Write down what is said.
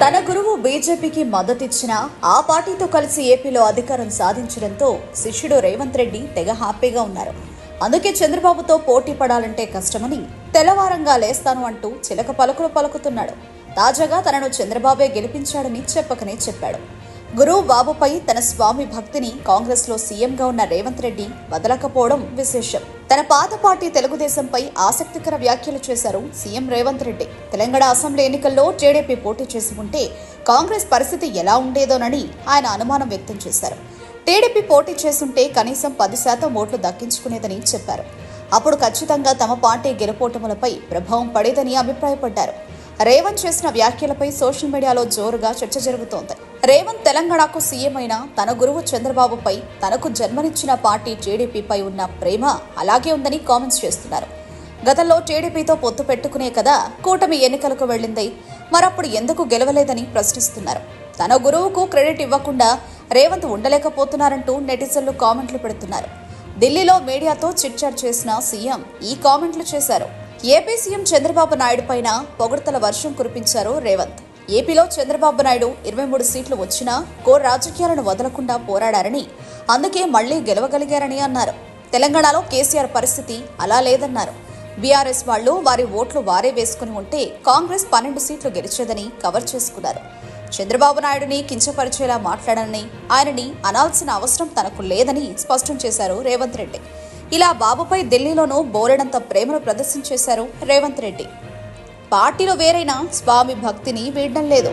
తన గురువు బీజేపీకి మద్దతిచ్చిన ఆ పార్టీతో కలిసి ఏపీలో అధికారం సాధించడంతో శిష్యుడు రేవంత్ రెడ్డి తెగ హ్యాపీగా ఉన్నారు. అందుకే చంద్రబాబుతో పోటీ పడాలంటే కష్టమని తెల్లవారంగా లేస్తాను అంటూ చిలక పలుకులు పలుకుతున్నాడు. తాజాగా తనను చంద్రబాబే గెలిపించాడని చెప్పకనే చెప్పాడు. గురువు బాబుపై తన స్వామి భక్తిని కాంగ్రెస్ లో సీఎంగా ఉన్న రేవంత్ రెడ్డి వదలకపోవడం విశేషం. తన పాత పార్టీ తెలుగుదేశంపై ఆసక్తికర వ్యాఖ్యలు చేశారు సీఎం రేవంత్ రెడ్డి. తెలంగాణ అసెంబ్లీ ఎన్నికల్లో టీడీపీ పోటీ చేసి ఉంటే కాంగ్రెస్ పరిస్థితి ఎలా ఉండేదోనని ఆయన అనుమానం వ్యక్తం చేశారు. టీడీపీ పోటీ చేసుంటే కనీసం 10% ఓట్లు దక్కించుకునేదని చెప్పారు. అప్పుడు ఖచ్చితంగా తమ పార్టీ గెలుపోటములపై ప్రభావం పడేదని అభిప్రాయపడ్డారు. రేవంత్ చేసిన వ్యాఖ్యలపై సోషల్ మీడియాలో జోరుగా చర్చ జరుగుతోంది. రేవంత్ తెలంగాణకు సీఎం అయిన తన గురువు చంద్రబాబుపై తనకు జన్మనిచ్చిన పార్టీ టీడీపీపై ఉన్న ప్రేమ అలాగే ఉందని కామెంట్స్ చేస్తున్నారు. గతంలో టీడీపీతో పొత్తు పెట్టుకునే కదా కూటమి ఎన్నికలకు వెళ్లింది, మరప్పుడు ఎందుకు గెలవలేదని ప్రశ్నిస్తున్నారు. తన గురువుకు క్రెడిట్ ఇవ్వకుండా రేవంత్ ఉండలేకపోతున్నారంటూ నెటిజన్లు కామెంట్లు పెడుతున్నారు. ఢిల్లీలో మీడియాతో చిట్చాట్ చేసిన సీఎం ఈ కామెంట్లు చేశారు. ఏపీ సీఎం చంద్రబాబు నాయుడు పైన పొగడ్తల వర్షం కురిపించారు రేవంత్. ఏపీలో చంద్రబాబు నాయుడు 23 సీట్లు వచ్చినా కోర్ రాజకీయాలను వదలకుండా పోరాడారని, అందుకే మళ్లీ గెలవగలిగారని అన్నారు. తెలంగాణలో కేసీఆర్ పరిస్థితి అలా లేదన్నారు. బీఆర్ఎస్ వాళ్లు వారి ఓట్లు వారే వేసుకుని ఉంటే కాంగ్రెస్ 12 సీట్లు గెలిచేదని కవర్ చేసుకున్నారు. చంద్రబాబు నాయుడుని కించపరిచేలా మాట్లాడనని, ఆయనని అనాల్సిన అవసరం తనకు లేదని స్పష్టం చేశారు రేవంత్ రెడ్డి. ఇలా బాబుపై ఢిల్లీలోనూ బోలెడంత ప్రేమను ప్రదర్శించేశారు రేవంత్ రెడ్డి. పార్టీలో వేరైనా స్వామి భక్తిని వీడడం లేదు.